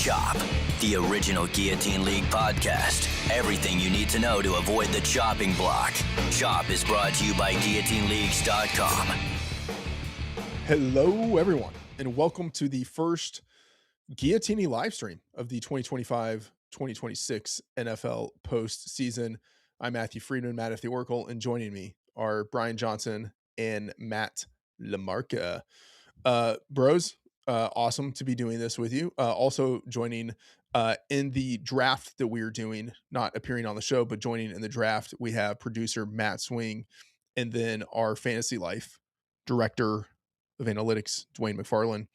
Chop, the original Guillotine League podcast. Everything you need to know to avoid the chopping block. Chop is brought to you by GuillotineLeagues.com. Hello, everyone, and welcome to the first Guillotine live stream of the 2025-2026 NFL postseason. I'm Matthew Friedman, Matt at the Oracle, and joining me are Brian Johnson and Matt LaMarca. Bros, awesome to be doing this with you. Also joining in the draft that we're doing, not appearing on the show, but joining in the draft, we have producer Matt Swing, and then our Fantasy Life director of analytics, Dwayne McFarland.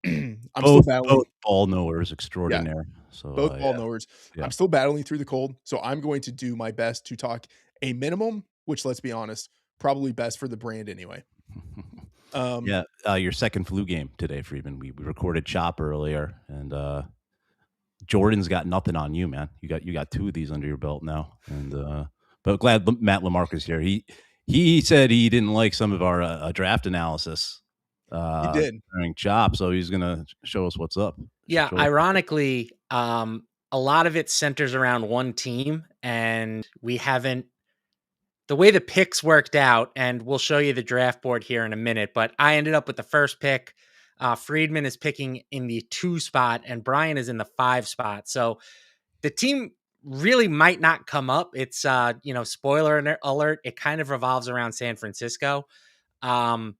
Still battling. Both ball knowers extraordinaire. Yeah, so both ball knowers. Yeah. I'm still battling through the cold, so I'm going to do my best to talk a minimum, which, let's be honest, probably best for the brand anyway. Your second flu game today, Friedman. We recorded Chop earlier, and Jordan's got nothing on you, man. You got two of these under your belt now, and but glad Matt LaMarca's here. He said he didn't like some of our draft analysis. He did during Chop, so he's gonna show us what's up. Yeah, ironically, a lot of it centers around one team, and we haven't. The way the picks worked out, and we'll show you the draft board here in a minute, but I ended up with the first pick. Friedman is picking in the 2 spot, and Brian is in the 5 spot. So the team really might not come up. It's, spoiler alert, it kind of revolves around San Francisco. But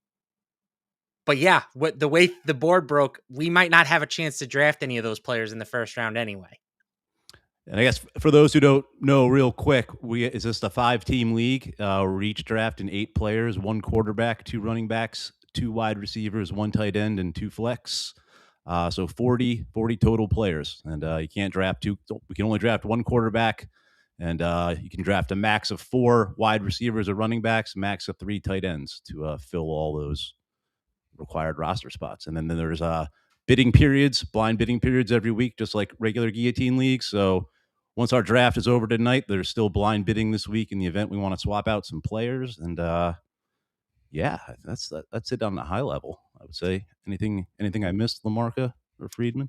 yeah, the way the board broke, we might not have a chance to draft any of those players in the first round anyway. And I guess for those who don't know, real quick, is this a 5-team league? We're each drafting 8 players, 1 quarterback, 2 running backs, 2 wide receivers, 1 tight end, and 2 flex. So 40 total players. And you can't draft 2. We can only draft 1 quarterback. And you can draft a max of 4 wide receivers or running backs, max of 3 tight ends to fill all those required roster spots. And then there's bidding periods, blind bidding periods every week, just like regular Guillotine Leagues. So once our draft is over tonight, there's still blind bidding this week in the event we want to swap out some players. And that's it on the high level, I would say. Anything I missed, LaMarca or Friedman?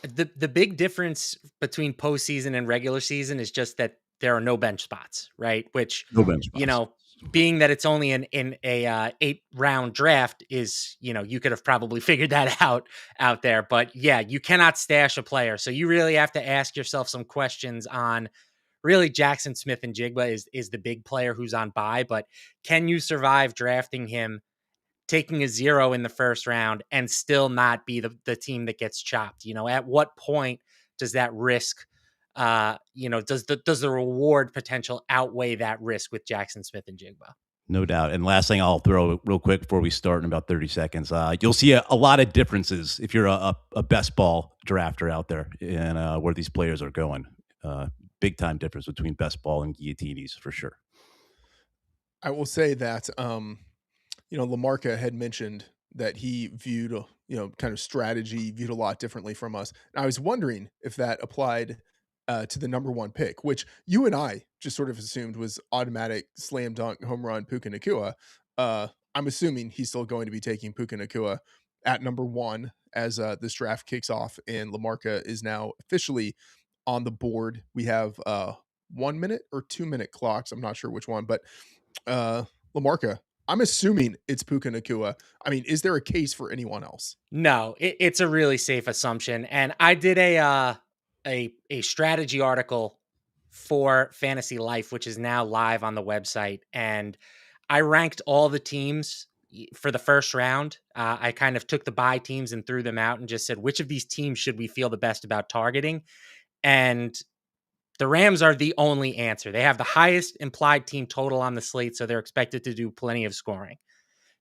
The big difference between postseason and regular season is just that there are no bench spots, right? Which, no bench spots. Being that it's only in a 8-round draft is, you could have probably figured that out there. But yeah, you cannot stash a player. So you really have to ask yourself some questions on really Jackson Smith-Njigba is the big player who's on bye, but can you survive drafting him, taking a 0 in the first round and still not be the team that gets chopped? At what point does that risk does the reward potential outweigh that risk with Jackson Smith-Njigba? No doubt. And last thing I'll throw real quick before we start in about 30 seconds, you'll see a lot of differences if you're a best ball drafter out there and where these players are going. Big time difference between best ball and Guilloteenies for sure. I will say that, LaMarca had mentioned that he viewed, kind of strategy, viewed a lot differently from us. And I was wondering if that applied to the number 1 pick, which you and I just sort of assumed was automatic slam dunk home run Puka Nacua. I'm assuming he's still going to be taking Puka Nacua at number 1 as this draft kicks off, and LaMarca is now officially on the board. We have 1 minute or 2 minute clocks. I'm not sure which one, but LaMarca, I'm assuming it's Puka Nacua. I mean, is there a case for anyone else? No, it's a really safe assumption. And I did a strategy article for Fantasy Life, which is now live on the website. And I ranked all the teams for the first round. I kind of took the bye teams and threw them out and just said, which of these teams should we feel the best about targeting? And the Rams are the only answer. They have the highest implied team total on the slate, so they're expected to do plenty of scoring.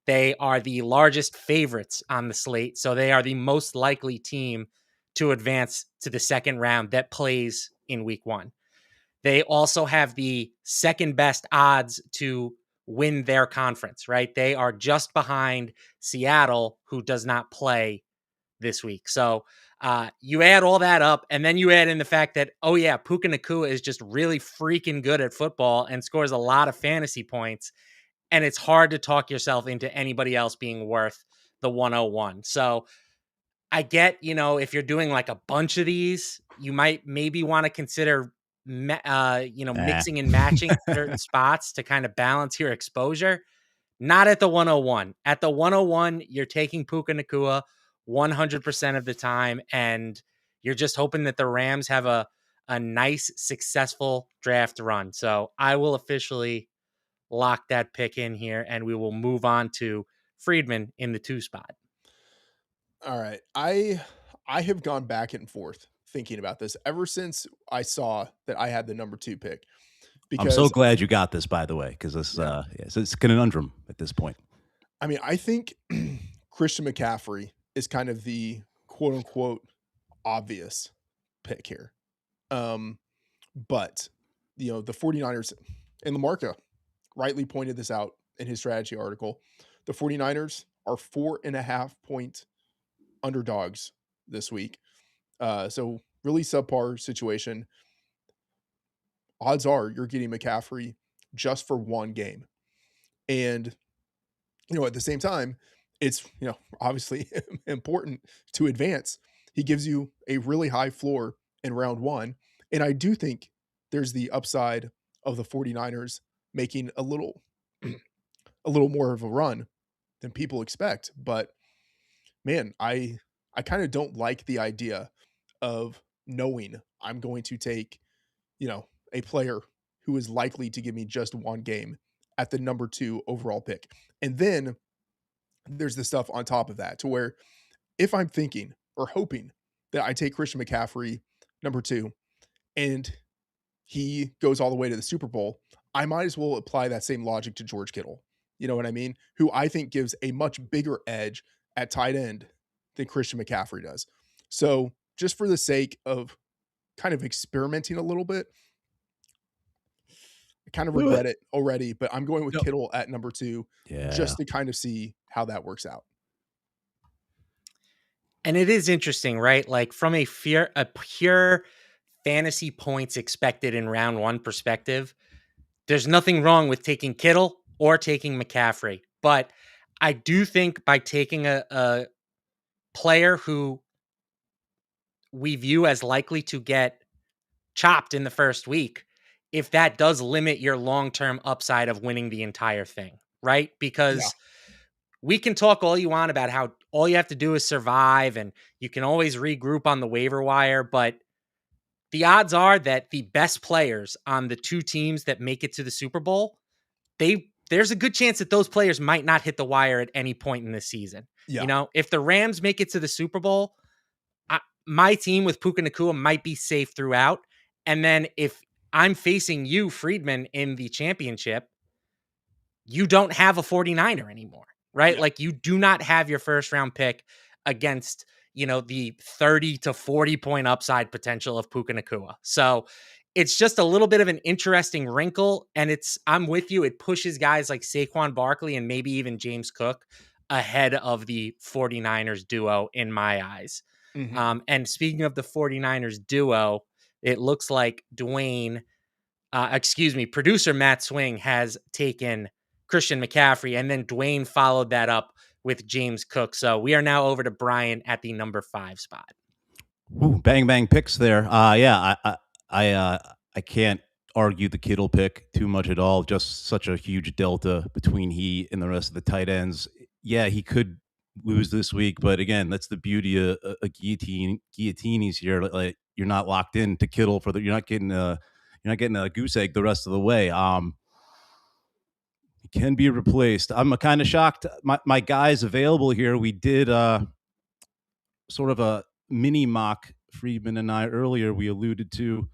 They are the largest favorites on the slate, so they are the most likely team to advance to the second round that plays in week 1. They also have the second best odds to win their conference, right? They are just behind Seattle, who does not play this week. So you add all that up, and then you add in the fact that, Puka Nacua is just really freaking good at football and scores a lot of fantasy points. And it's hard to talk yourself into anybody else being worth the 101. So I get, if you're doing like a bunch of these, you might maybe want to consider, mixing and matching certain spots to kind of balance your exposure. Not at the 101. At the 101, you're taking Puka Nacua 100% of the time, and you're just hoping that the Rams have a nice, successful draft run. So I will officially lock that pick in here, and we will move on to Friedman in the 2 spot. All right. I have gone back and forth thinking about this ever since I saw that I had the number 2 pick. I'm so Because glad you got this, by the way, because this it's a conundrum at this point. I mean, I think Christian McCaffrey is kind of the quote unquote obvious pick here. But the 49ers, and Lamarca rightly pointed this out in his strategy article. The 49ers are 4.5 point underdogs this week. So really subpar situation. Odds are you're getting McCaffrey just for one game. And, at the same time, it's, obviously important to advance. He gives you a really high floor in round 1. And I do think there's the upside of the 49ers making a little more of a run than people expect. But man, I kind of don't like the idea of knowing I'm going to take, a player who is likely to give me just one game at the number 2 overall pick. And then there's the stuff on top of that to where if I'm thinking or hoping that I take Christian McCaffrey number 2 and he goes all the way to the Super Bowl, I might as well apply that same logic to George Kittle. You know what I mean? Who I think gives a much bigger edge at tight end than Christian McCaffrey does. So just for the sake of kind of experimenting a little bit, I kind of regret it already, but I'm going with Kittle at number 2 just to kind of see how that works out. And it is interesting, right? Like from a pure fantasy points expected in round 1 perspective, there's nothing wrong with taking Kittle or taking McCaffrey. But I do think by taking a player who we view as likely to get chopped in the first week, if that does limit your long-term upside of winning the entire thing, right? Because we can talk all you want about how all you have to do is survive and you can always regroup on the waiver wire, but the odds are that the best players on the 2 teams that make it to the Super Bowl, there's a good chance that those players might not hit the wire at any point in this season. Yeah. If the Rams make it to the Super Bowl, my team with Puka Nacua might be safe throughout. And then if I'm facing you, Friedman, in the championship, you don't have a 49er anymore, right? Yeah. Like you do not have your first round pick against, the 30 to 40 point upside potential of Puka Nacua. So it's just a little bit of an interesting wrinkle. And I'm with you. It pushes guys like Saquon Barkley and maybe even James Cook ahead of the 49ers duo in my eyes. Mm-hmm. And speaking of the 49ers duo, it looks like producer Matt Swing has taken Christian McCaffrey, and then Dwayne followed that up with James Cook. So we are now over to Brian at the number 5 spot. Ooh, bang picks there. I can't argue the Kittle pick too much at all. Just such a huge delta between he and the rest of the tight ends. Yeah, he could lose this week, but again, that's the beauty of Guilloteenies here. Like you're not locked in to Kittle you're not getting a goose egg the rest of the way. He can be replaced. I'm kind of shocked. My guys available here. We did sort of a mini mock, Friedman and I earlier. We alluded to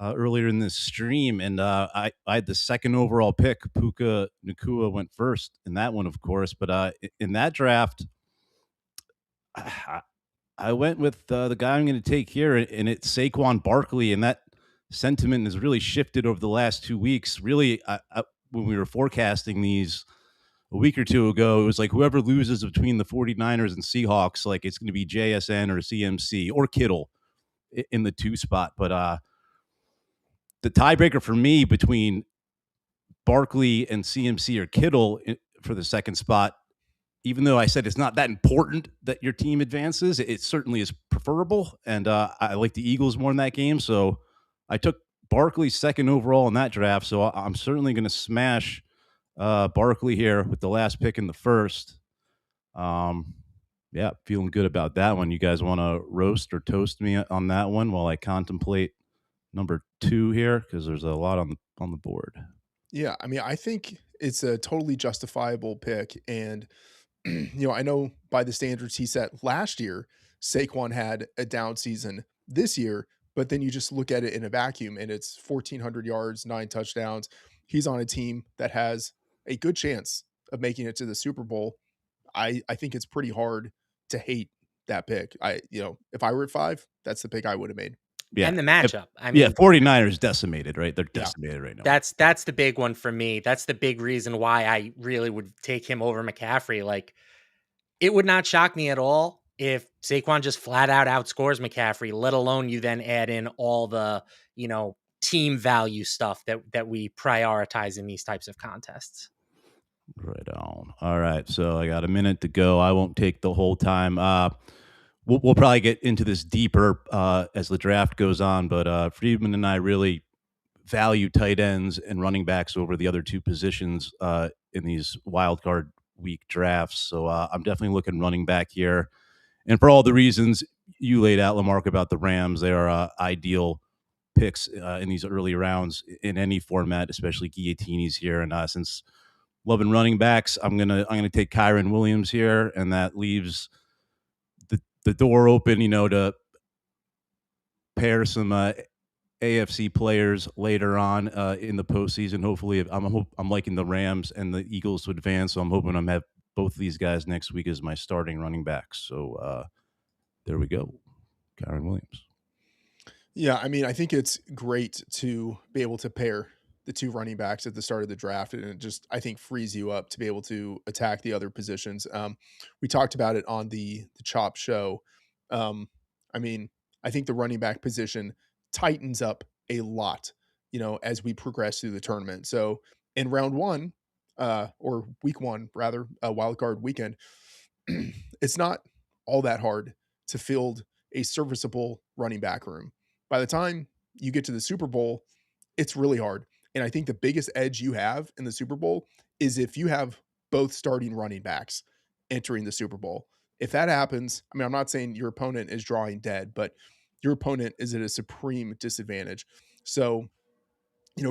earlier in this stream, and I had the second overall pick. Puka Nacua went first in that one, of course. But in that draft, I went with the guy I'm going to take here, and it's Saquon Barkley, and that sentiment has really shifted over the last 2 weeks. Really, when we were forecasting these a week or two ago, it was like whoever loses between the 49ers and Seahawks, like it's going to be JSN or CMC or Kittle in the 2 spot. But the tiebreaker for me between Barkley and CMC or Kittle for the second spot even though I said it's not that important that your team advances, it certainly is preferable. And I like the Eagles more in that game. So I took Barkley second overall in that draft. So I'm certainly going to smash Barkley here with the last pick in the first. Yeah, feeling good about that one. You guys want to roast or toast me on that one while I contemplate number 2 here? Because there's a lot on the board. Yeah, I mean, I think it's a totally justifiable pick. And, I know by the standards he set last year, Saquon had a down season this year, but then you just look at it in a vacuum and it's 1,400 yards, 9 touchdowns. He's on a team that has a good chance of making it to the Super Bowl. I think it's pretty hard to hate that pick. If I were at 5, that's the pick I would have made. Yeah. And the matchup. I mean, 49ers decimated, right? They're Yeah. decimated right now. That's the big one for me. That's the big reason why I really would take him over McCaffrey. Like, it would not shock me at all if Saquon just flat out outscores McCaffrey, let alone you then add in all the, team value stuff that we prioritize in these types of contests. Right on. All right. So I got a minute to go. I won't take the whole time. We'll probably get into this deeper as the draft goes on, but Friedman and I really value tight ends and running backs over the other 2 positions in these wildcard week drafts. So I'm definitely looking running back here. And for all the reasons you laid out, Lamarck, about the Rams, they are ideal picks in these early rounds in any format, especially Guilloteenies here. And since loving running backs, I'm gonna take Kyren Williams here, and that leaves the door open, to pair some AFC players later on in the postseason. Hopefully, I'm liking the Rams and the Eagles to advance, so I'm hoping I'm have both of these guys next week as my starting running backs. So there we go, Kyren Williams. Yeah, I mean, I think it's great to be able to pair the 2 running backs at the start of the draft, and it just, I think, frees you up to be able to attack the other positions. We talked about it on the Chop show. I mean, I think the running back position tightens up a lot, as we progress through the tournament. So in round 1, or week 1 rather, wild card weekend, it's not all that hard to field a serviceable running back room. By the time you get to the Super Bowl, it's really hard. And I think the biggest edge you have in the Super Bowl is if you have both starting running backs entering the Super Bowl. If that happens, I mean, I'm not saying your opponent is drawing dead, but your opponent is at a supreme disadvantage. So,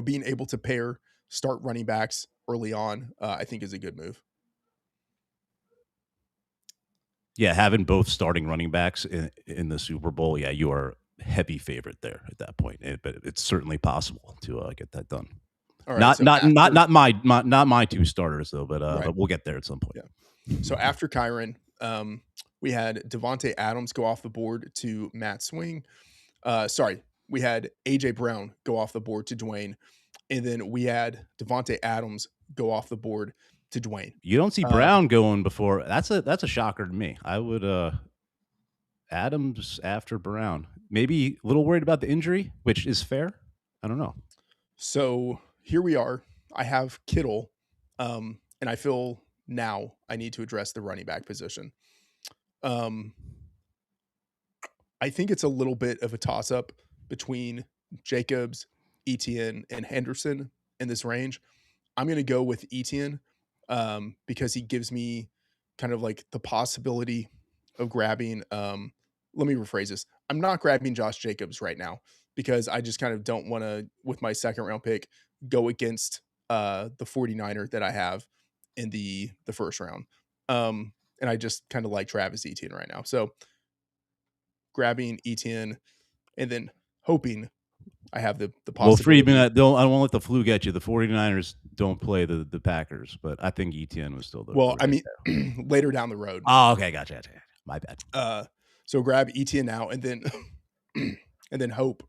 being able to start running backs early on, I think is a good move. Yeah, having both starting running backs in the Super Bowl, yeah, you are heavy favorite there at that point. But it's certainly possible to get that done. All right, not my 2 starters though, but we'll get there at some point. Yeah. So after Kyren, we had Devontae Adams go off the board to Matt Swing. We had AJ Brown go off the board to Dwayne, and then we had Devontae Adams go off the board to Dwayne. You don't see Brown going before. That's a shocker to me. I would Adams after Brown. Maybe a little worried about the injury, which is fair. I don't know. So here we are. I have Kittle, and I feel now I need to address the running back position. I think it's a little bit of a toss-up between Jacobs, Etienne, and Henderson in this range. I'm going to go with Etienne because he gives me kind of like the possibility of grabbing let me rephrase this. I'm not grabbing Josh Jacobs right now because I just kind of don't want to, with my second round pick, go against the 49er that I have in the first round. And I just kind of like Travis Etienne right now. So grabbing Etienne and then hoping I have the possibility. Well, Friedman, I don't want to let the flu get you. The 49ers don't play the Packers, but I think Etienne was still the I mean, later down the road. Oh, okay, gotcha. My bad. So grab Etienne now and then hope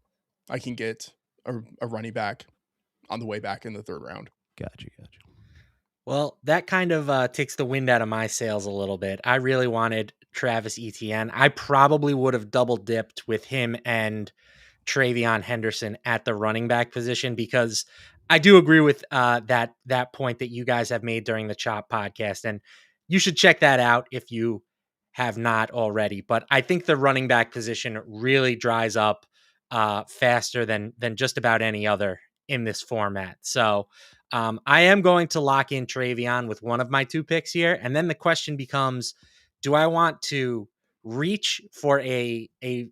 I can get a running back on the way back in the third round. Gotcha. Well, that kind of takes the wind out of my sails a little bit. I really wanted Travis Etienne. I probably would have double dipped with him and Travion Henderson at the running back position because I do agree with that point that you guys have made during the Chop podcast. And you should check that out if you have not already. But I think the running back position really dries up faster than just about any other in this format. So I am going to lock in Travion with one of my 2 picks here. And then the question becomes, do I want to reach for a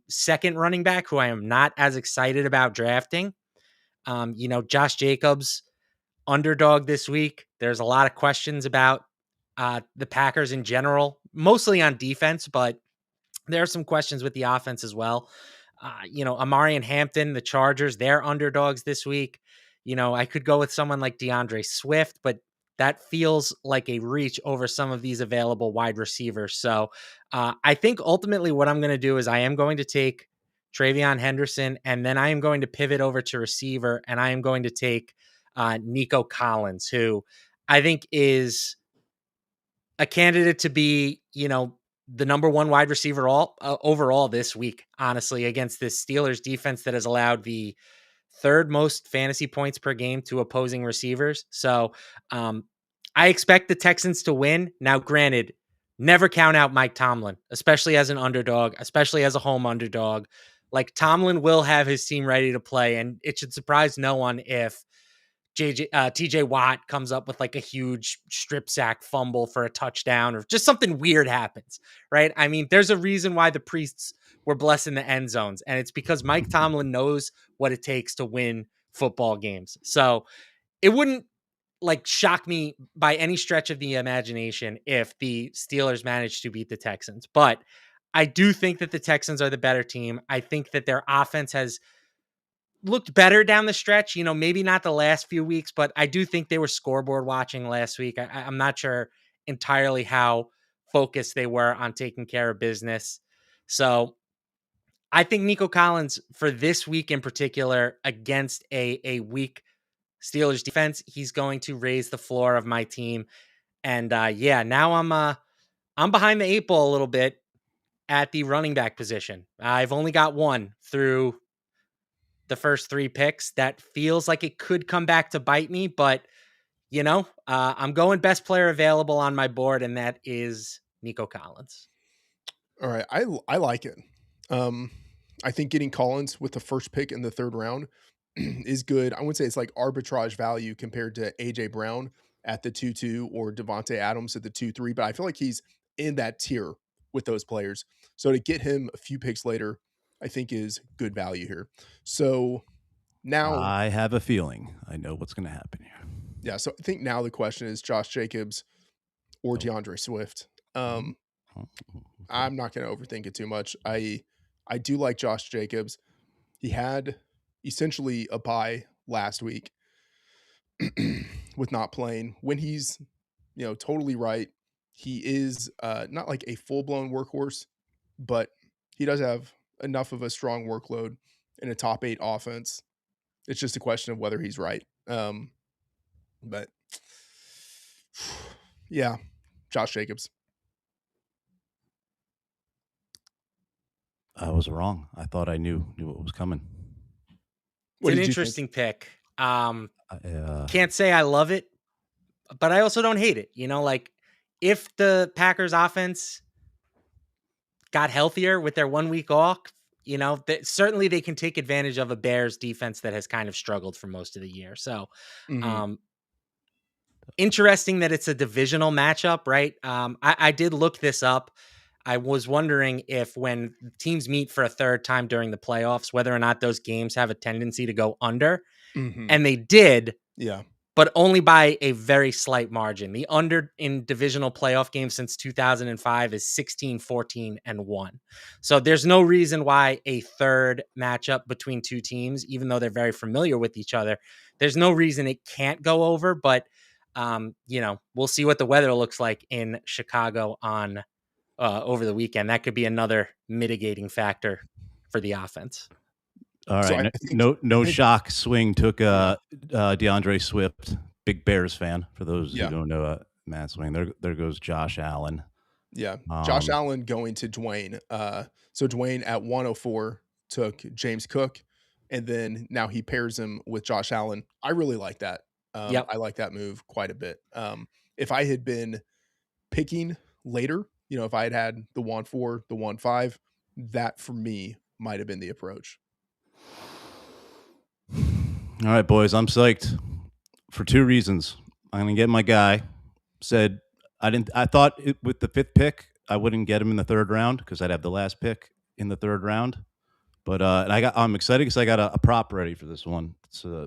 second running back who I am not as excited about drafting? Josh Jacobs, underdog this week. There's a lot of questions about the Packers in general, mostly on defense, but there are some questions with the offense as well. Amari and Hampton, the Chargers, they're underdogs this week. I could go with someone like DeAndre Swift, but that feels like a reach over some of these available wide receivers. So I think ultimately what I'm going to do is I am going to take Travion Henderson, and then I am going to pivot over to receiver, and I am going to take Nico Collins, who I think is a candidate to be, the number 1 wide receiver overall this week, honestly, against this Steelers defense that has allowed the 3rd most fantasy points per game to opposing receivers. So I expect the Texans to win. Now, granted, never count out Mike Tomlin, especially as an underdog, especially as a home underdog. Like, Tomlin will have his team ready to play, and it should surprise no one if TJ Watt comes up with like a huge strip sack fumble for a touchdown, or just something weird happens, right? I mean, there's a reason why the priests were blessed in the end zones, and it's because Mike Tomlin knows what it takes to win football games. So it wouldn't like shock me by any stretch of the imagination if the Steelers managed to beat the Texans. But I do think that the Texans are the better team. I think that their offense has looked better down the stretch, maybe not the last few weeks, but I do think they were scoreboard watching last week. I'm not sure entirely how focused they were on taking care of business. So I think Nico Collins for this week in particular against a weak Steelers defense, he's going to raise the floor of my team. And now I'm behind the 8 ball a little bit at the running back position. I've only got one through the first 3 picks. That feels like it could come back to bite me, but I'm going best player available on my board, and that is Nico Collins. All right. I like it. I think getting Collins with the first pick in the 3rd round is good. I wouldn't say it's like arbitrage value compared to AJ Brown at the 2-2 or Devontae Adams at the 2-3, but I feel like he's in that tier with those players. So to get him a few picks later, I think is good value here. So now I have a feeling I know what's going to happen here. Yeah, so I think now the question is Josh Jacobs or DeAndre Swift. I'm not going to overthink it too much. I do like Josh Jacobs. He had essentially a bye last week with not playing. When he's, totally right, he is not like a full-blown workhorse, but he does have enough of a strong workload in a top 8 offense. It's just a question of whether he's right. But yeah, Josh Jacobs. I was wrong. I thought I knew what was coming. What It's an did you interesting pick. Can't Can't say I love it, but I also don't hate it. Like if the Packers offense got healthier with their 1 week off, certainly they can take advantage of a Bears defense that has kind of struggled for most of the year. So, interesting that it's a divisional matchup, right? I did look this up. I was wondering if when teams meet for a 3rd time during the playoffs, whether or not those games have a tendency to go under. And they did. Yeah. But only by a very slight margin. The under in divisional playoff games since 2005 is 16, 14, and 1. So there's no reason why a 3rd matchup between 2 teams, even though they're very familiar with each other, there's no reason it can't go over. But, we'll see what the weather looks like in Chicago on over the weekend. That could be another mitigating factor for the offense. All So right. I think- No shock swing took DeAndre Swift, big Bears fan. For those who don't know, Matt Swing. There goes Josh Allen. Yeah. Josh Allen going to Dwayne. So Dwayne at 104 took James Cook, and then now he pairs him with Josh Allen. I really like that. I like that move quite a bit. If I had been picking later, if I had the 1-4, the 1-5, that for me might have been the approach. All right, boys, I'm psyched for two reasons. I'm going to get my guy. Said I thought with the 5th pick, I wouldn't get him in the 3rd round because I'd have the last pick in the 3rd round. But I'm excited because I got a prop ready for this one.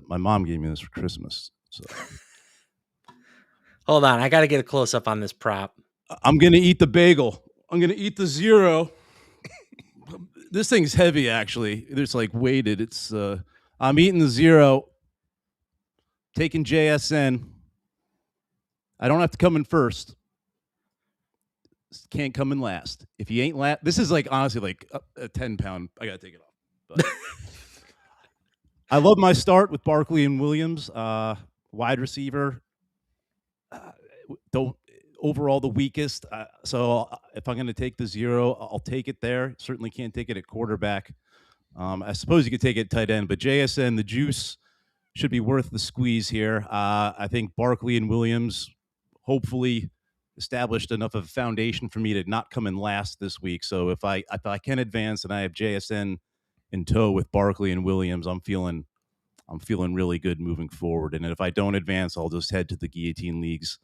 My mom gave me this for Christmas. So Hold on, I got to get a close up on this prop. I'm gonna eat the bagel. I'm gonna eat the 0. This thing's heavy, actually. It's like weighted. I'm eating the 0. Taking JSN. I don't have to come in first. Can't come in last. If he ain't last, this is like honestly like a 10-pound. I gotta take it off. But I love my start with Barkley and Williams, wide receiver. Overall the weakest. So if I'm going to take the 0, I'll take it there. Certainly can't take it at quarterback. I suppose you could take it at tight end, but JSN, the juice should be worth the squeeze here. I think Barkley and Williams hopefully established enough of a foundation for me to not come in last this week. So if I can advance and I have JSN in tow with Barkley and Williams, I'm feeling really good moving forward. And if I don't advance, I'll just head to the Guillotine Leagues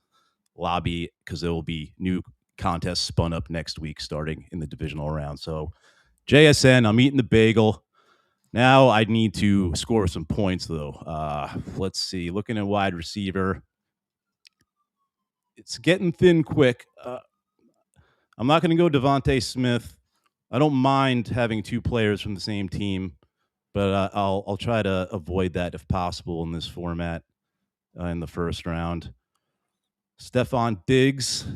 lobby because there will be new contests spun up next week starting in the divisional round. So JSN, I'm eating the bagel. Now I need to score some points, though. Let's see. Looking at wide receiver, it's getting thin quick. I'm not going to go Devontae Smith. I don't mind having 2 players from the same team, but I'll try to avoid that if possible in this format in the 1st round. Stephon Diggs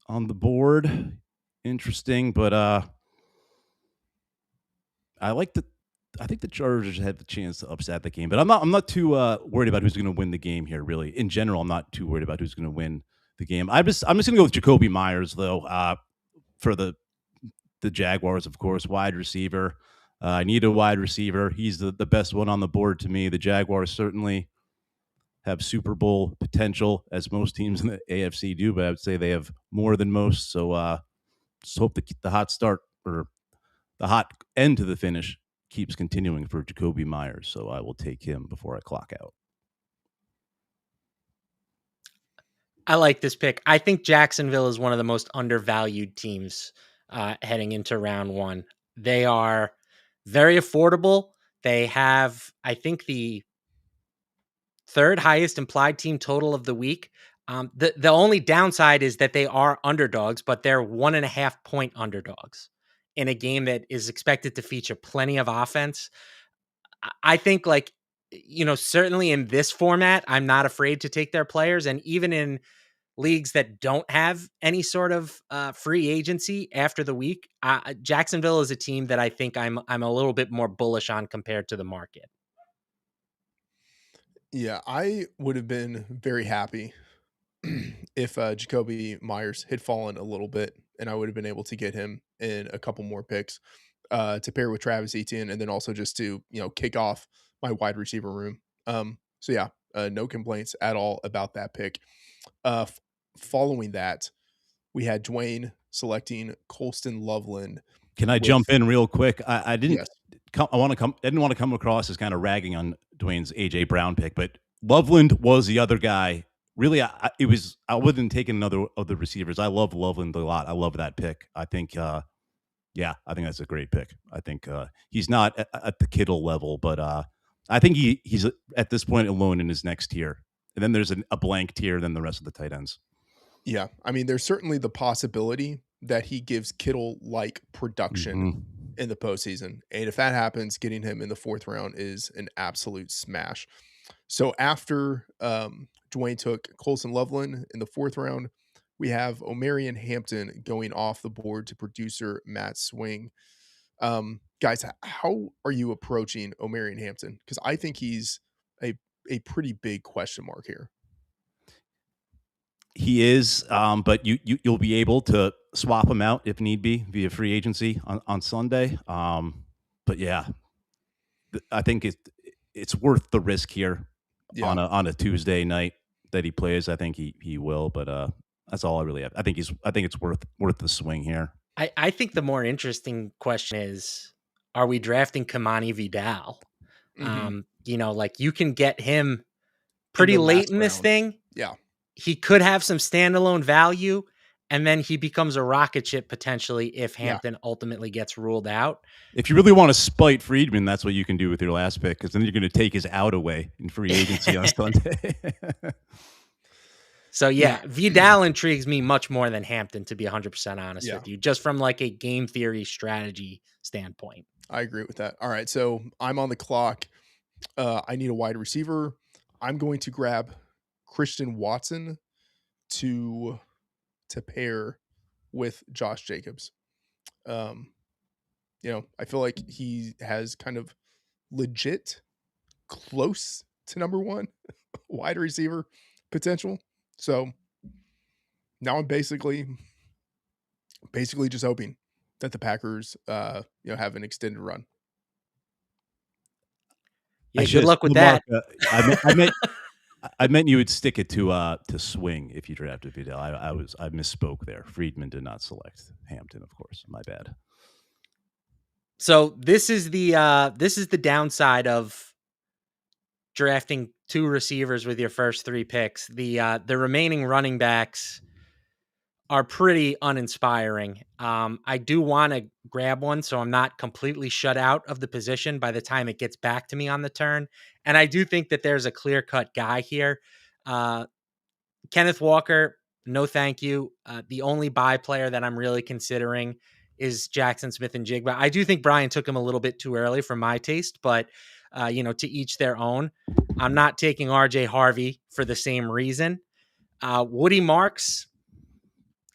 on the board. Interesting, but I think the Chargers had the chance to upset the game, but I'm not too worried about who's going to win the game here. Really, in general, I'm not too worried about who's going to win the game. I'm just going to go with Jacoby Myers though for the Jaguars, of course, wide receiver. I need a wide receiver. He's the best one on the board to me. The Jaguars certainly have Super Bowl potential, as most teams in the AFC do, but I would say they have more than most. So just hope the hot start or the hot end to the finish keeps continuing for Jacoby Myers. So I will take him before I clock out. I like this pick. I think Jacksonville is one of the most undervalued teams heading into round 1. They are very affordable. They have, I think, the 3rd highest implied team total of the week. The only downside is that they are underdogs, but they're 1.5 point underdogs in a game that is expected to feature plenty of offense. I think, certainly in this format, I'm not afraid to take their players. And even in leagues that don't have any sort of free agency after the week, Jacksonville is a team that I think I'm a little bit more bullish on compared to the market. Yeah, I would have been very happy if Jacoby Myers had fallen a little bit, and I would have been able to get him in a couple more picks to pair with Travis Etienne, and then also just to kick off my wide receiver room. So yeah, no complaints at all about that pick. Following that, we had Dwayne selecting Colston Loveland. Can I jump in real quick? I didn't. Yes. I didn't want to come across as kind of ragging on Dwayne's AJ Brown pick, but Loveland was the other guy. Really, I wouldn't take another of the receivers. I love Loveland a lot. I love that pick. I think, I think that's a great pick. I think he's not at the Kittle level, but I think he's at this point alone in his next tier. And then there's a blank tier than the rest of the tight ends. Yeah, I mean, there's certainly the possibility that he gives Kittle-like production in the postseason. And if that happens, getting him in the 4th round is an absolute smash. So after Dwayne took Colston Loveland in the 4th round, we have Omarion Hampton going off the board to producer Matt Swing. Guys, how are you approaching Omarion Hampton? Because I think he's a pretty big question mark here. He is, but you'll be able to swap him out if need be via free agency on Sunday. But yeah, I think it's worth the risk here on a Tuesday night that he plays. I think he will, but That's all I really have. I think it's worth the swing here. I think the more interesting question is, are we drafting Kamani Vidal? Like you can get him In pretty the late last in this round. thing. Yeah. He could have some standalone value, and then he becomes a rocket ship potentially if Hampton ultimately gets ruled out. If you really want to spite Friedman, that's what you can do with your last pick, because then you're going to take his out away in free agency on Sunday. So Vidal intrigues me much more than Hampton, to be 100% honest with you, just from like a game theory strategy standpoint. I agree with that. All right, so I'm on the clock. I need a wide receiver. I'm going to grab Christian Watson to pair with Josh Jacobs. I feel like he has kind of legit close to number one wide receiver potential. So now I'm basically just hoping that the Packers have an extended run. Yeah, good luck with that. I meant you would stick it to swing if you drafted Vidal. I misspoke there. Friedman did not select Hampton, of course. My bad. So this is the downside of drafting two receivers with your first three picks. The remaining running backs are pretty uninspiring. I do want to grab one, so I'm not completely shut out of the position by the time it gets back to me on the turn. And I do think that there's a clear-cut guy here. Kenneth Walker, no thank you. The only buy player that I'm really considering is Jackson Smith-Njigba. I do think Brian took him a little bit too early for my taste, but to each their own. I'm not taking RJ Harvey for the same reason. Woody Marks,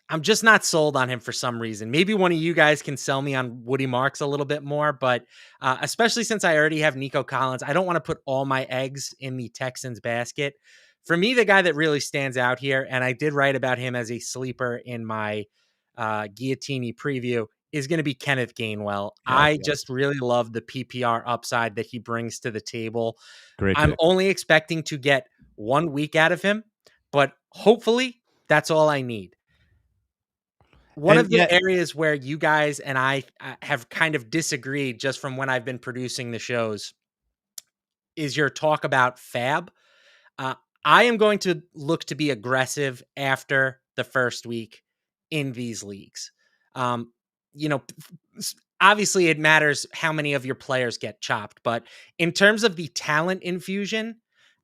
I'm just not sold on him for some reason. Maybe one of you guys can sell me on Woody Marks a little bit more, but especially since I already have Nico Collins, I don't want to put all my eggs in the Texans basket. For me, the guy that really stands out here, and I did write about him as a sleeper in my Guillotine preview, is going to be Kenneth Gainwell. I just really love the PPR upside that he brings to the table. I'm only expecting to get 1 week out of him, but hopefully that's all I need. One of the areas where you guys and I have kind of disagreed just from when I've been producing the shows is your talk about fab. I am going to look to be aggressive after the first week in these leagues. Obviously it matters how many of your players get chopped, but in terms of the talent infusion,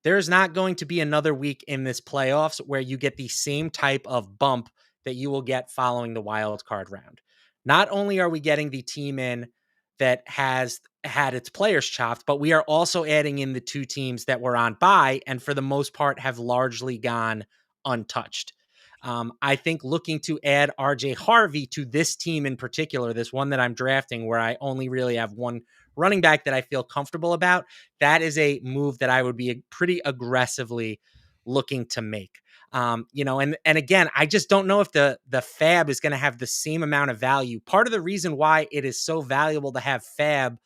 there's not going to be another week in this playoffs where you get the same type of bump that you will get following the wild card round. Not only are we getting the team in that has had its players chopped, but we are also adding in the two teams that were on bye and for the most part have largely gone untouched. I think looking to add RJ Harvey to this team in particular, this one that I'm drafting where I only really have one running back that I feel comfortable about, that is a move that I would be pretty aggressively looking to make. And again, I just don't know if the fab is going to have the same amount of value. Part of the reason why it is so valuable to have fab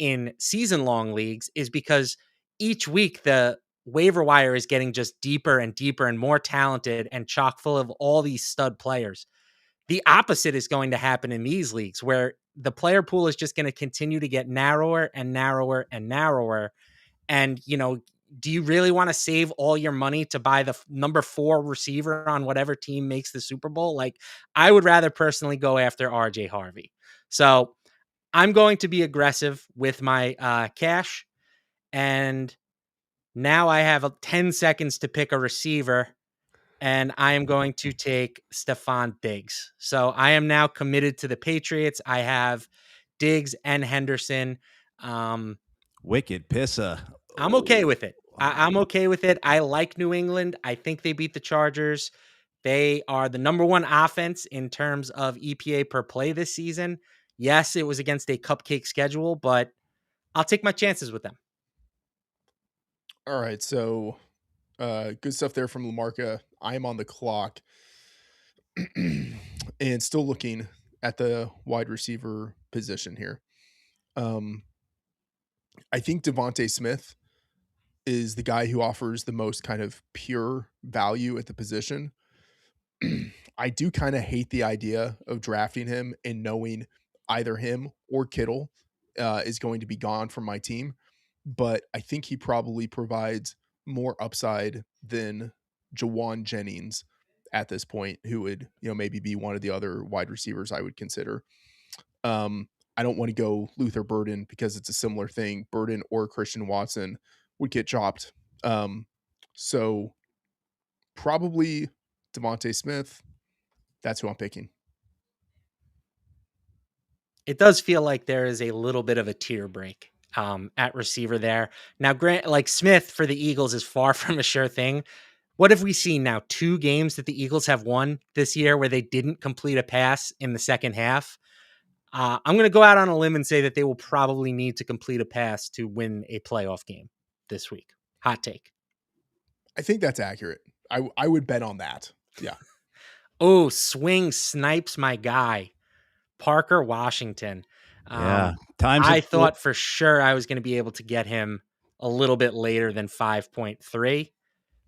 in season-long leagues is because each week the waiver wire is getting just deeper and deeper and more talented and chock full of all these stud players. The opposite is going to happen in these leagues where the player pool is just going to continue to get narrower and narrower and narrower. And, do you really want to save all your money to buy the number 4 receiver on whatever team makes the Super Bowl? Like, I would rather personally go after RJ Harvey. So I'm going to be aggressive with my cash. And now I have 10 seconds to pick a receiver, and I am going to take Stephon Diggs. So I am now committed to the Patriots. I have Diggs and Henderson. Wicked Pissa. I'm okay with it. I'm okay with it. I like New England. I think they beat the Chargers. They are the number 1 offense in terms of EPA per play this season. Yes, it was against a cupcake schedule, but I'll take my chances with them. All right, so good stuff there from LaMarca. I am on the clock and still looking at the wide receiver position here. I think Devontae Smith is the guy who offers the most kind of pure value at the position. I do kind of hate the idea of drafting him and knowing either him or Kittle is going to be gone from my team. But I think he probably provides more upside than Jawan Jennings at this point, who would, maybe be one of the other wide receivers I would consider. I don't want to go Luther Burden because it's a similar thing. Burden or Christian Watson would get chopped. So probably Devontae Smith. That's who I'm picking. It does feel like there is a little bit of a tier break at receiver there. Now, Grant, like Smith for the Eagles is far from a sure thing. What have we seen now? 2 games that the Eagles have won this year where they didn't complete a pass in the second half. I'm going to go out on a limb and say that they will probably need to complete a pass to win a playoff game this week. Hot take. I think that's accurate. I would bet on that. Yeah. Oh, swing snipes my guy, Parker Washington. Yeah. I thought for sure I was going to be able to get him a little bit later than 5.3,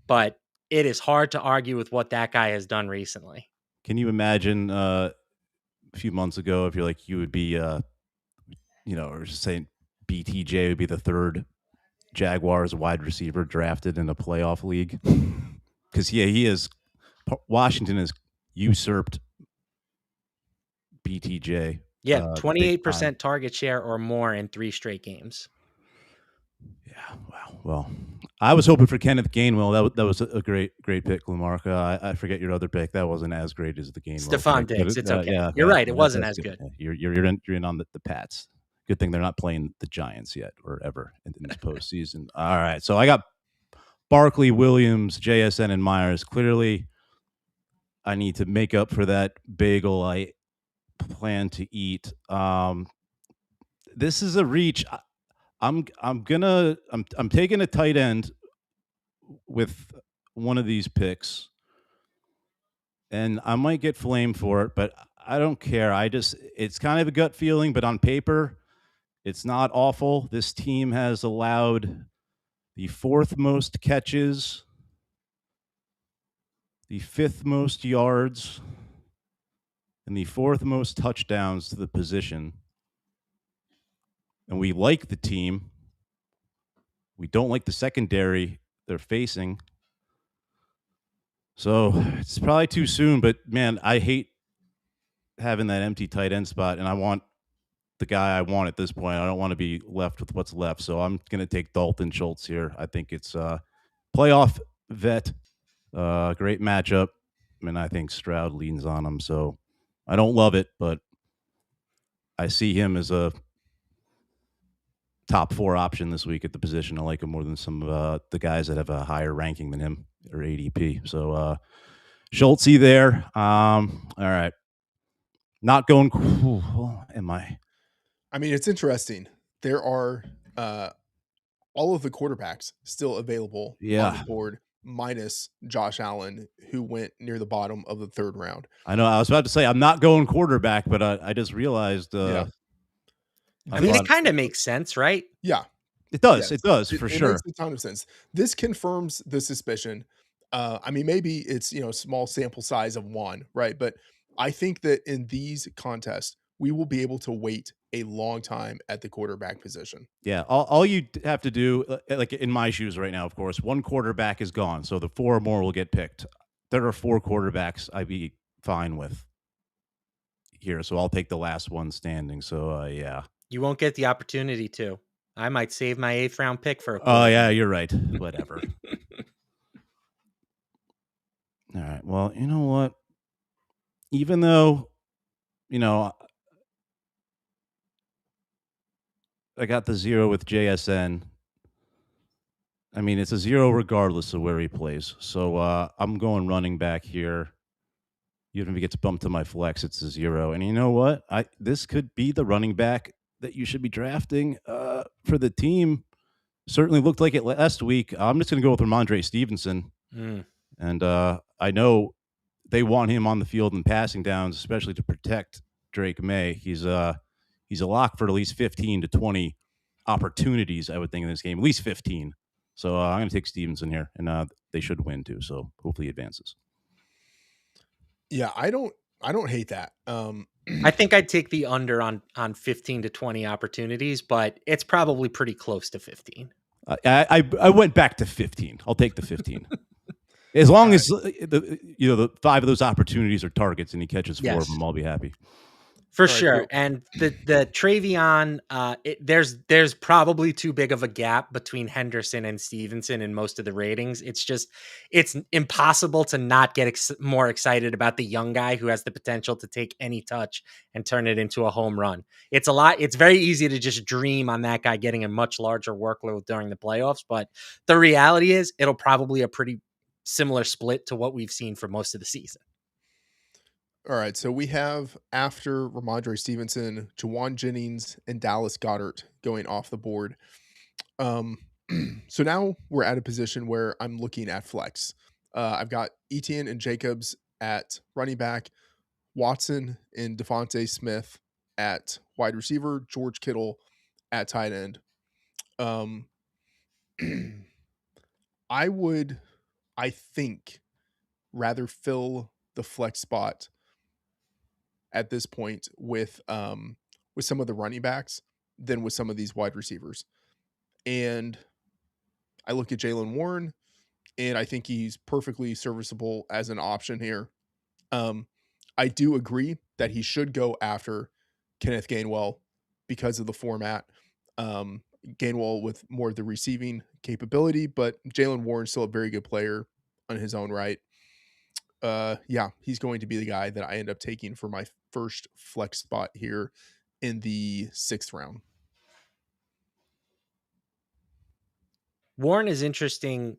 but it is hard to argue with what that guy has done recently. Can you imagine a few months ago if you're like, you would be, or just saying BTJ would be the third Jaguars wide receiver drafted in a playoff league? Because he is. Washington has usurped BTJ. Yeah, 28% target share or more in 3 straight games. Yeah, wow. Well, I was hoping for Kenneth Gainwell. That was a great pick, Lamarca. I forget your other pick. That wasn't as great as the Gainwell. Stephon Diggs. It's okay. Yeah, you're right. It wasn't as good. You're in on the Pats. Good thing they're not playing the Giants yet or ever in this postseason. All right, so I got Barkley, Williams, JSN, and Myers. Clearly, I need to make up for that bagel I plan to eat. This is a reach. I'm taking a tight end with one of these picks, and I might get flamed for it, but I don't care. It's kind of a gut feeling, but on paper, it's not awful. This team has allowed the 4th most catches, the 5th most yards, and the 4th most touchdowns to the position. And we like the team. We don't like the secondary they're facing. So it's probably too soon, but man, I hate having that empty tight end spot, and I want the guy I want at this point. I don't want to be left with what's left. So I'm going to take Dalton Schultz here. I think it's playoff vet. Great matchup. And I think Stroud leans on him. So I don't love it, but I see him as a top 4 option this week at the position. I like him more than some of the guys that have a higher ranking than him or ADP. So Schultz there. All right. Not going. Am I? I mean, it's interesting. There are all of the quarterbacks still available on the board, minus Josh Allen, who went near the bottom of the 3rd round. I know. I was about to say I'm not going quarterback, but I just realized. I mean, it kind of makes sense, right? Yeah, it does. Yes. It does for sure. It makes a ton of sense. This confirms the suspicion. I mean, maybe it's small sample size of 1, right? But I think that in these contests, we will be able to wait a long time at the quarterback position. Yeah, all you have to do, like in my shoes right now, of course, 1 quarterback is gone, so the 4 more will get picked. There are 4 quarterbacks I'd be fine with here, so I'll take the last one standing. So yeah, you won't get the opportunity to. I might save my 8th round pick for a quarterback. Oh yeah, you're right. Whatever. All right. Well, you know what? Even though, I got the 0 with JSN. I mean, it's a 0 regardless of where he plays. So I'm going running back here. Even if he gets bumped to my flex, it's a 0. And you know what? This could be the running back that you should be drafting for the team. Certainly looked like it last week. I'm just going to go with Ramondre Stevenson. And I know they want him on the field in passing downs, especially to protect Drake May. He's a lock for at least 15 to 20 opportunities, I would think, in this game. At least 15. So I'm going to take Stevenson here, and they should win too. So hopefully he advances. Yeah, I don't hate that. I think I'd take the under on 15 to 20 opportunities, but it's probably pretty close to 15. I went back to 15. I'll take the 15. As long All as the 5 of those opportunities are targets and he catches 4 of Yes. them, I'll be happy. For All right, sure. so And the Travion, there's probably too big of a gap between Henderson and Stevenson in most of the ratings. It's impossible to not get more excited about the young guy who has the potential to take any touch and turn it into a home run. It's very easy to just dream on that guy getting a much larger workload during the playoffs. But the reality is it'll probably a pretty similar split to what we've seen for most of the season. all right, so we have, after Ramondre Stevenson, Jawan Jennings and Dallas Goedert going off the board. So now we're at a position where I'm looking at flex. I've got Etienne and Jacobs at running back, Watson and Devontae Smith at wide receiver, George Kittle at tight end. Um, I would, I think, rather fill the flex spot at this point with some of the running backs than with some of these wide receivers. And I look at Jalen Warren, and I think he's perfectly serviceable as an option here. I do agree that he should go after Kenneth Gainwell because of the format. Gainwell with more of the receiving capability, but Jalen Warren's still a very good player on his own right. Yeah, he's going to be the guy that I end up taking for my first flex spot here in the 6th round. Warren is interesting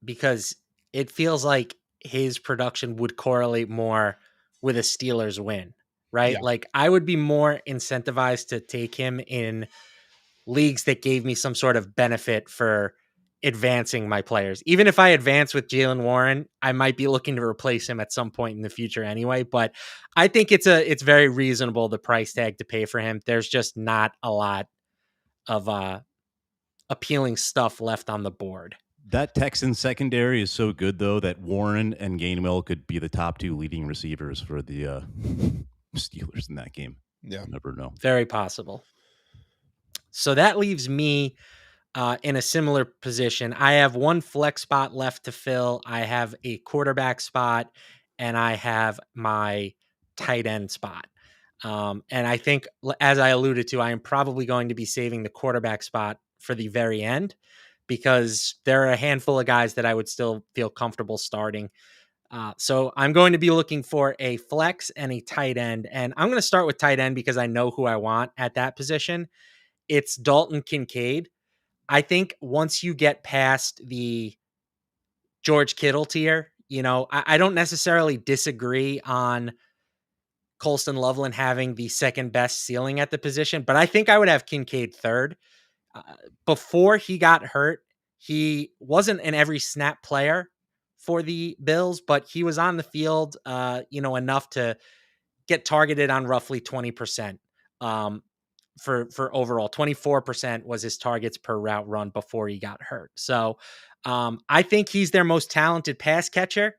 because it feels like his production would correlate more with a Steelers win, right? Yeah. Like I would be more incentivized to take him in leagues that gave me some sort of benefit for advancing my players. Even if I advance with Jalen Warren, I might be looking to replace him at some point in the future anyway. But I think it's very reasonable, the price tag to pay for him. There's just not a lot of appealing stuff left on the board. That Texans secondary is so good, though, that Warren and Gainwell could be the top 2 leading receivers for the Steelers in that game. Yeah. You never know. Very possible. So that leaves me in a similar position. I have one flex spot left to fill. I have a quarterback spot, and I have my tight end spot. And I think, as I alluded to, I am probably going to be saving the quarterback spot for the very end because there are a handful of guys that I would still feel comfortable starting. So I'm going to be looking for a flex and a tight end. And I'm going to start with tight end because I know who I want at that position. It's Dalton Kincaid. I think once you get past the George Kittle tier, I don't necessarily disagree on Colston Loveland having the second best ceiling at the position, but I think I would have Kincaid third. Before he got hurt, he wasn't an every snap player for the Bills, but he was on the field, enough to get targeted on roughly 20%. For overall, 24% was his targets per route run before he got hurt. So I think he's their most talented pass catcher.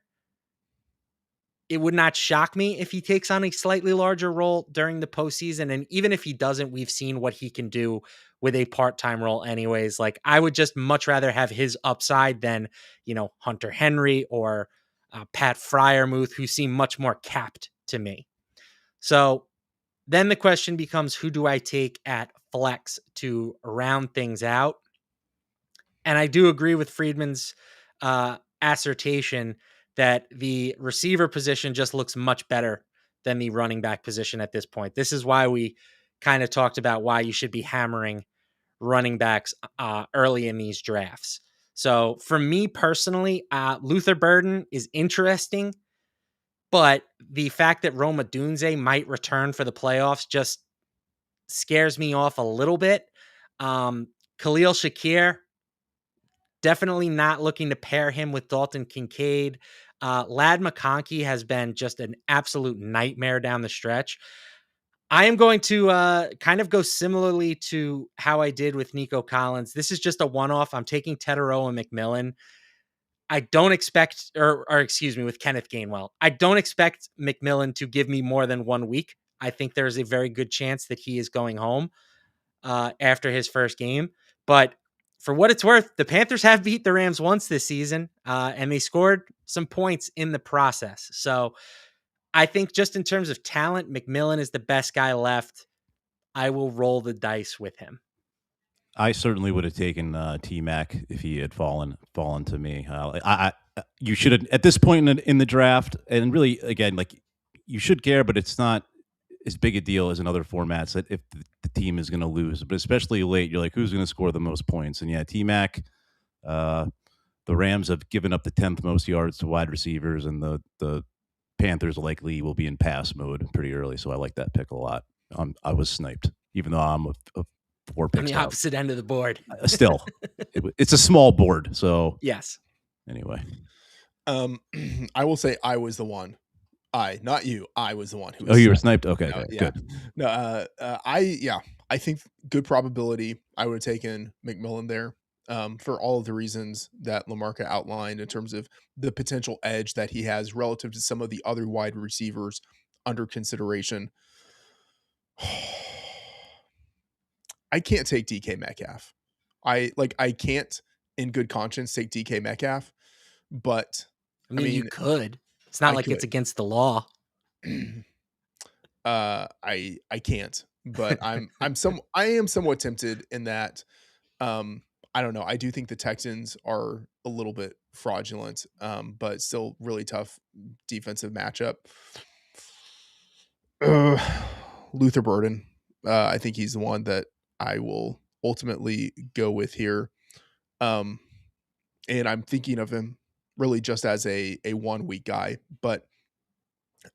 It would not shock me if he takes on a slightly larger role during the postseason. And even if he doesn't, we've seen what he can do with a part-time role anyways. Like I would just much rather have his upside than, Hunter Henry or Pat Fryermuth, who seem much more capped to me. So then the question becomes, who do I take at flex to round things out? And I do agree with Friedman's assertion that the receiver position just looks much better than the running back position at this point. This is why we kind of talked about why you should be hammering running backs early in these drafts. So for me personally, Luther Burden is interesting, but the fact that Roma Dunze might return for the playoffs just scares me off a little bit. Khalil Shakir, definitely not looking to pair him with Dalton Kincaid. Ladd McConkey has been just an absolute nightmare down the stretch. I am going to kind of go similarly to how I did with Nico Collins. This is just a one-off. I'm taking Teteroa McMillan. I don't expect, or excuse me, with Kenneth Gainwell, I don't expect McMillan to give me more than 1 week. I think there's a very good chance that he is going home after his first game. But for what it's worth, the Panthers have beat the Rams once this season, and they scored some points in the process. So I think just in terms of talent, McMillan is the best guy left. I will roll the dice with him. I certainly would have taken T-Mac if he had fallen to me. You should have at this point in the draft, and really, again, like you should care, but it's not as big a deal as in other formats that if the team is going to lose, but especially late, you're like, who's going to score the most points? And yeah, T-Mac, the Rams have given up the 10th most yards to wide receivers, and the Panthers likely will be in pass mode pretty early. So I like that pick a lot. I was sniped, even though I'm a 4 picks on the out. opposite end of the board. Still, it's a small board. So yes. Anyway, I will say I was the one. Not you. I was the one who. You were sniped. Okay, yeah. good. No, I think good probability. I would have taken McMillan there for all of the reasons that LaMarca outlined in terms of the potential edge that he has relative to some of the other wide receivers under consideration. I can't take DK Metcalf. I can't in good conscience take DK Metcalf, but I mean you could. It's not like it's against the law. I can't, but I am somewhat tempted in that I don't know. I do think the Texans are a little bit fraudulent, but still really tough defensive matchup. Luther Burden. I think he's the one that I will ultimately go with here. And I'm thinking of him really just as a 1 week guy, but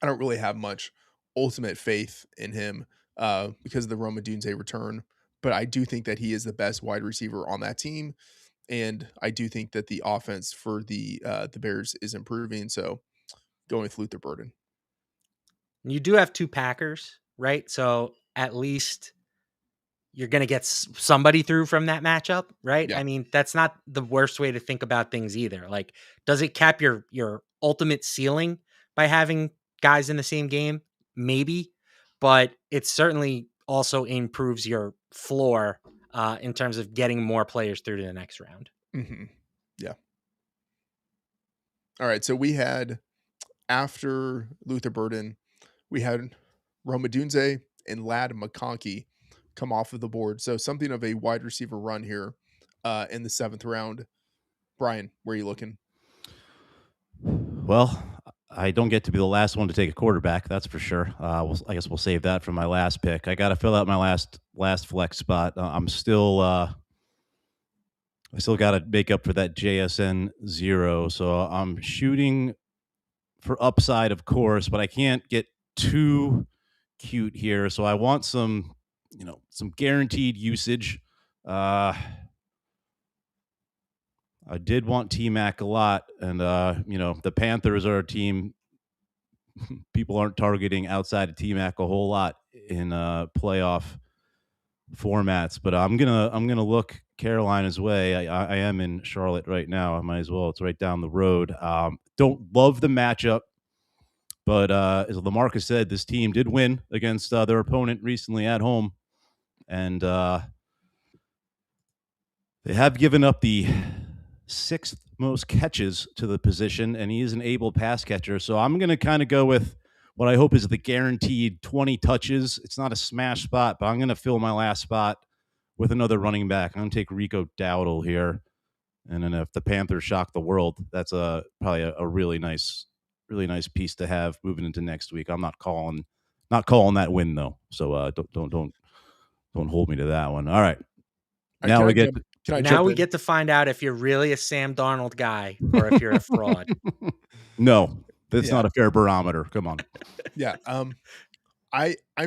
I don't really have much ultimate faith in him because of the Roma Dunze return. But I do think that he is the best wide receiver on that team. And I do think that the offense for the Bears is improving. So going with Luther Burden. You do have 2 Packers, right? So at least you're going to get somebody through from that matchup, right? Yeah. I mean, that's not the worst way to think about things either. Like, does it cap your ultimate ceiling by having guys in the same game? Maybe, but it certainly also improves your floor in terms of getting more players through to the next round. Mm-hmm. Yeah. All right. So we had, after Luther Burden, we had Roma Dunze and Lad McConkey come off of the board. So something of a wide receiver run here in the 7th round. Brian, where are you looking? Well, I don't get to be the last one to take a quarterback. That's for sure. I guess we'll save that for my last pick. I got to fill out my last flex spot. I still got to make up for that JSN 0. So I'm shooting for upside, of course, but I can't get too cute here. So I want some guaranteed usage. I did want T-Mac a lot, and the Panthers are a team people aren't targeting outside of T-Mac a whole lot in playoff formats. But I'm gonna look Carolina's way. I am in Charlotte right now. I might as well. It's right down the road. Don't love the matchup, but as LaMarca said, this team did win against their opponent recently at home, and they have given up the 6th most catches to the position, and he is an able pass catcher. So I'm going to kind of go with what I hope is the guaranteed 20 touches. It's not a smash spot, but I'm going to fill my last spot with another running back. I'm going to take Rico Dowdle here. And then if the Panthers shock the world, that's probably a really nice piece to have moving into next week. I'm not calling that win though. So don't hold me to that one. All right. Now we get to find out if you're really a Sam Darnold guy or if you're a fraud. No, that's not a fair barometer. Come on. Yeah. I'm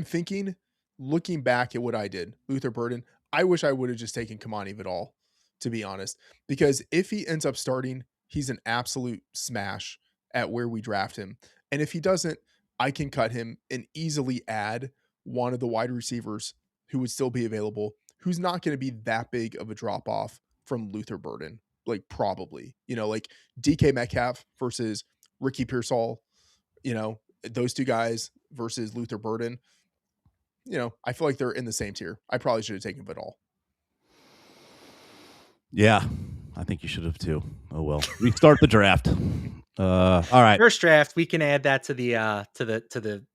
thinking, looking back at what I did, Luther Burden, I wish I would have just taken Kamani Vidal, to be honest, because if he ends up starting, he's an absolute smash at where we draft him. And if he doesn't, I can cut him and easily add one of the wide receivers who would still be available, who's not going to be that big of a drop off from Luther Burden. like probably, like DK Metcalf versus Ricky Pearsall, those two guys versus Luther Burden. I feel like they're in the same tier. I probably should have taken Vidal. Yeah, I think you should have too. Oh well. Restart the draft. All right. First draft, we can add that to the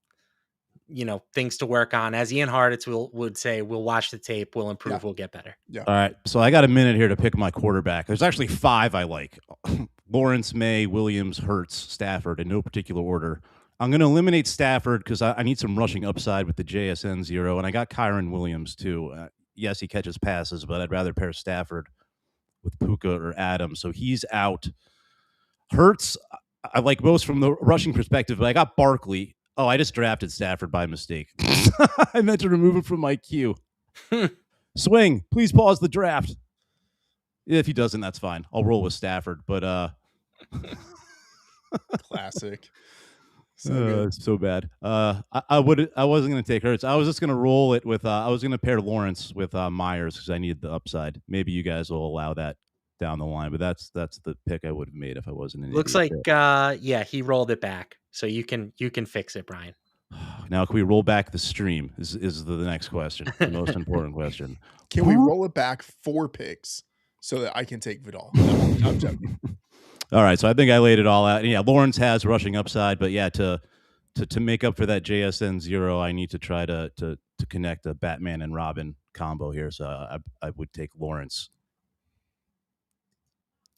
things to work on. As Ian Harditz would say, we'll watch the tape, we'll improve, we'll get better. Yeah. All right. So I got a minute here to pick my quarterback. There's actually 5 I like. Lawrence, May, Williams, Hurts, Stafford, in no particular order. I'm going to eliminate Stafford because I need some rushing upside with the JSN 0, and I got Kyron Williams too. Yes, he catches passes, but I'd rather pair Stafford with Puka or Adams, so he's out. Hurts, I like most from the rushing perspective, but I got Barkley. Oh, I just drafted Stafford by mistake. I meant to remove it from my queue. Swing, please pause the draft. If he doesn't, that's fine. I'll roll with Stafford, but classic. It's so bad. I wasn't going to take Hurts. I was just going to roll it with. I was going to pair Lawrence with Myers because I needed the upside. Maybe you guys will allow that down the line, but that's the pick I would have made if I wasn't in. Looks like he rolled it back, so you can fix it, Brian. Now, can we roll back the stream? Is the next question, the most important question? Can we roll it back 4 picks so that I can take Vidal? No, I'm joking. All right, so I think I laid it all out. Yeah, Lawrence has rushing upside, but yeah, to make up for that JSN 0, I need to try to connect a Batman and Robin combo here. So I would take Lawrence.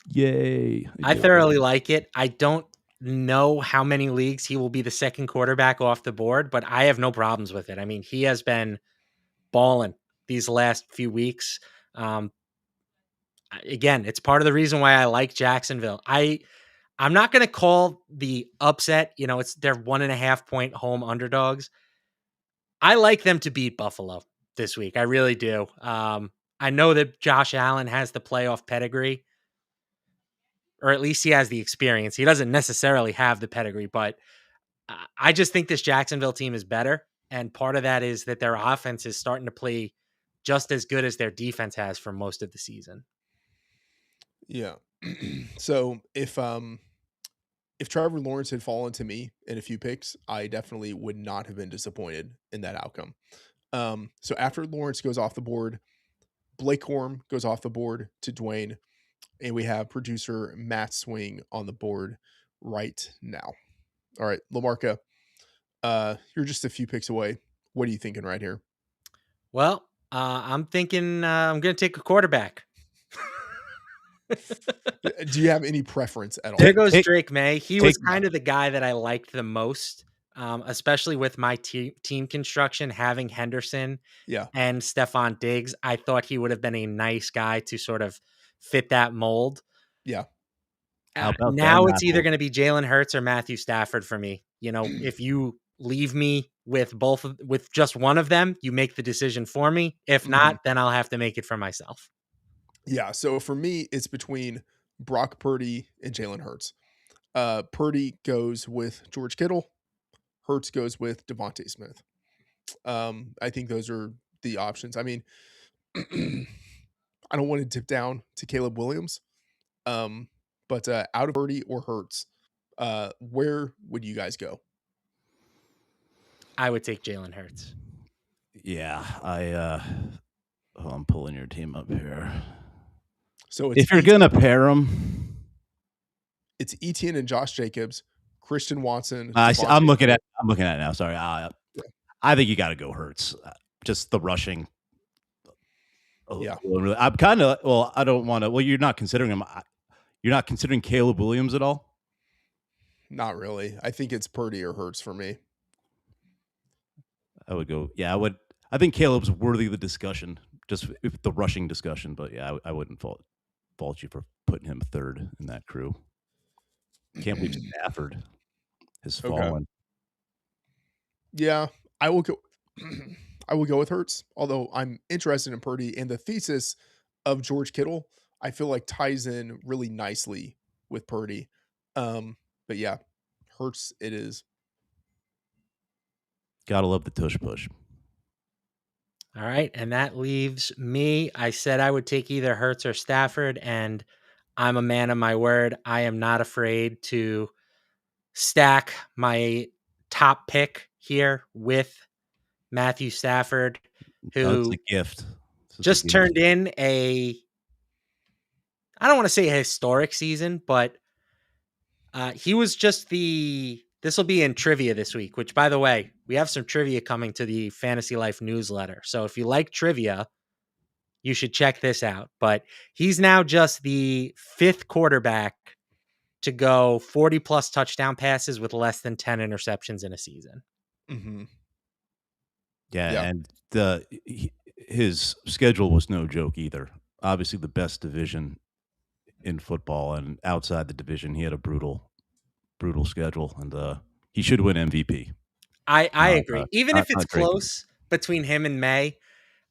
Yay! I thoroughly like it. I don't know how many leagues he will be the second quarterback off the board, but I have no problems with it. I mean, he has been balling these last few weeks. Again, it's part of the reason why I like Jacksonville. I'm not going to call the upset. It's their 1.5 point home underdogs. I like them to beat Buffalo this week. I really do. I know that Josh Allen has the playoff pedigree, or at least he has the experience. He doesn't necessarily have the pedigree, but I just think this Jacksonville team is better. And part of that is that their offense is starting to play just as good as their defense has for most of the season. Yeah. So if Trevor Lawrence had fallen to me in a few picks, I definitely would not have been disappointed in that outcome. So after Lawrence goes off the board, Blake Corum goes off the board to Dwayne, and we have producer Matt Swing on the board right now. All right, LaMarca, you're just a few picks away. What are you thinking right here? Well, I'm thinking I'm going to take a quarterback. Do you have any preference at all? There goes Drake May. He was kind of the guy that I liked the most, especially with my team construction, having Henderson and Stephon Diggs. I thought he would have been a nice guy to sort of fit that mold. Yeah. Now it's either going to be Jalen Hurts or Matthew Stafford for me. If you leave me with with just one of them, you make the decision for me. If not, then I'll have to make it for myself. Yeah, so for me, it's between Brock Purdy and Jalen Hurts. Purdy goes with George Kittle. Hurts goes with Devontae Smith. I think those are the options. I mean, I don't want to dip down to Caleb Williams. But out of Purdy or Hurts, where would you guys go? I would take Jalen Hurts. Yeah, I'm pulling your team up here. So if you're going to pair them, it's Etienne and Josh Jacobs, Christian Watson. I'm looking at it now. Sorry. I think you got to go Hurts. Just the rushing. Yeah. I'm kind of, I don't want to, you're not considering him. You're not considering Caleb Williams at all? Not really. I think it's Purdy or Hurts for me. I would go. Yeah, I think Caleb's worthy of the discussion, just the rushing discussion. But yeah, I wouldn't fault you for putting him third in that crew. Can't believe Stafford has fallen. Yeah, I will go. I will go with Hurts, although I'm interested in Purdy, and the thesis of George Kittle I feel like ties in really nicely with Purdy. But yeah, Hurts it is. Gotta love the tush push. All right, and that leaves me. I said I would take either Hurts or Stafford, and I'm a man of my word. I am not afraid to stack my top pick here with Matthew Stafford, That's a who gift. This is a just gift. turned in I don't want to say a historic season, but he was just this will be in trivia this week, which, by the way, we have some trivia coming to the Fantasy Life newsletter. So if you like trivia, you should check this out. But he's now just the 5th quarterback to go 40 plus touchdown passes with less than 10 interceptions in a season. Mm-hmm. Yeah, and his schedule was no joke either. Obviously, the best division in football, and outside the division, he had a brutal schedule, and he should win MVP. I agree. Even if it's Not great. close between him and May,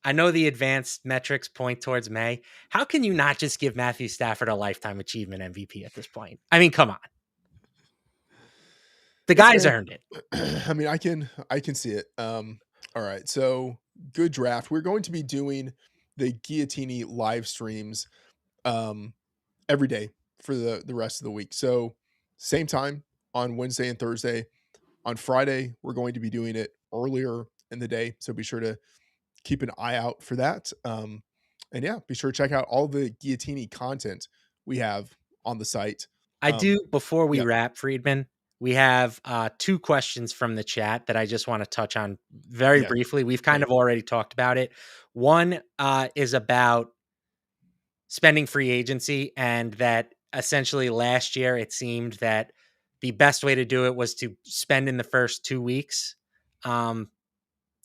I know the advanced metrics point towards May. How can you not just give Matthew Stafford a lifetime achievement MVP at this point? I mean, come on. The It's guy's fair. earned it. I mean, I can see it. All right. So good draft. We're going to be doing the Guillotine live streams every day for the rest of the week. So same time on Wednesday and Thursday. On Friday, we're going to be doing it earlier in the day. So be sure to keep an eye out for that. And yeah, be sure to check out all the Guillotine content we have on the site. I do, before we yeah. wrap, Friedman, we have 2 questions from the chat that I just want to touch on very briefly. We've kind of already talked about it. One is about spending free agency, and that essentially last year it seemed that the best way to do it was to spend in the first 2 weeks. Again,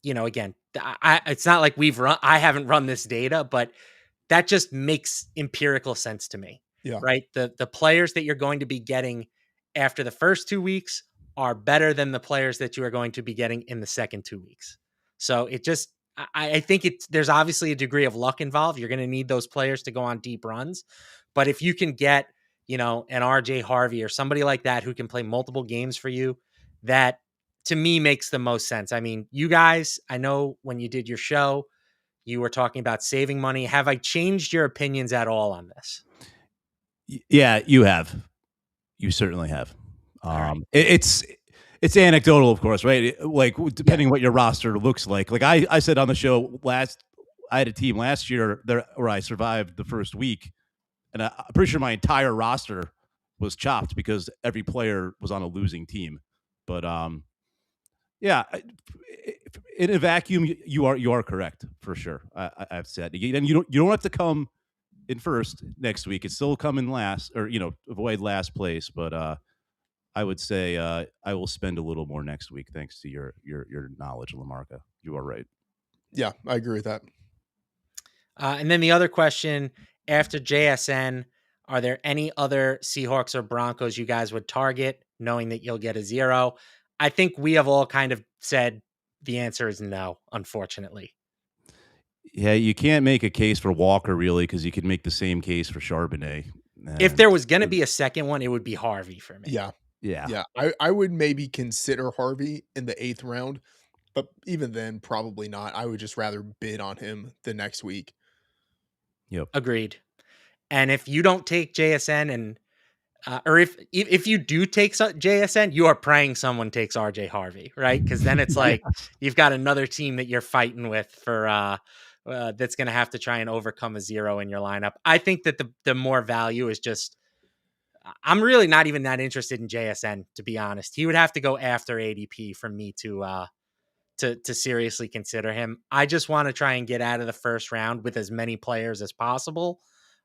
it's not like I haven't run this data, but that just makes empirical sense to me. Yeah. Right. The players that you're going to be getting after the first 2 weeks are better than the players that you are going to be getting in the second 2 weeks. So it just, I think there's obviously a degree of luck involved. You're going to need those players to go on deep runs. But if you can get, an RJ Harvey or somebody like that who can play multiple games for you, that to me makes the most sense. I mean, you guys, I know when you did your show, you were talking about saving money. Have I changed your opinions at all on this? Yeah, you have. You certainly have. Right. It's anecdotal, of course, right? Like depending what your roster looks like. Like I said on the show I had a team last year where I survived the first week, and I'm pretty sure my entire roster was chopped because every player was on a losing team. But yeah, in a vacuum, you are correct for sure. I've said, and you don't have to come in first next week. It's still come in last, or avoid last place. But I would say I will spend a little more next week, thanks to your knowledge, Lamarca. You are right. Yeah, I agree with that. And then the other question after JSN, are there any other Seahawks or Broncos you guys would target, knowing that you'll get a 0? I think we have all kind of said the answer is no, unfortunately. Yeah, you can't make a case for Walker really, because you could make the same case for Charbonnet. If there was going to be a second one, it would be Harvey for me. Yeah. I would maybe consider Harvey in the 8th round, but even then, probably not. I would just rather bid on him the next week. Yep. Agreed. And if you don't take JSN and or if you do take JSN, you are praying someone takes RJ Harvey, right? Because then it's like you've got another team that you're fighting with for that's going to have to try and overcome a 0 in your lineup. I think that the more value is just, I'm really not even that interested in JSN, to be honest. He would have to go after ADP for me to seriously consider him. I just want to try and get out of the first round with as many players as possible.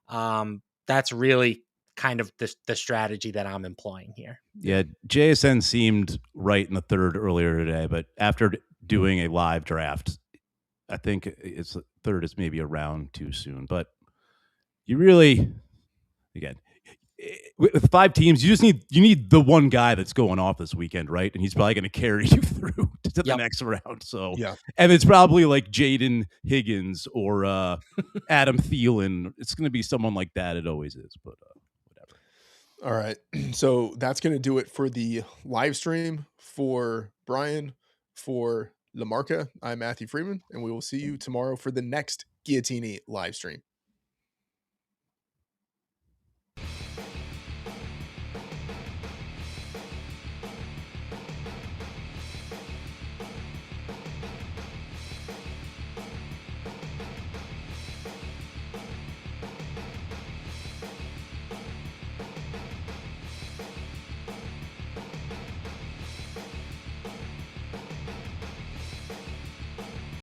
That's really kind of the strategy that I'm employing here. Yeah, JSN seemed right in the 3rd earlier today, but after doing a live draft, I think it's 3rd is maybe a round too soon. But you really, again, with 5 teams, you need the one guy that's going off this weekend, right? And he's probably going to carry you through to the next round. So yeah, and it's probably like Jaden Higgins or Adam Thielen. It's going to be someone like that. It always is, but whatever. All right, so that's going to do it for the live stream. For Brian, for Lamarca, I'm Matthew Freeman, and we will see you tomorrow for the next Guillotine live stream.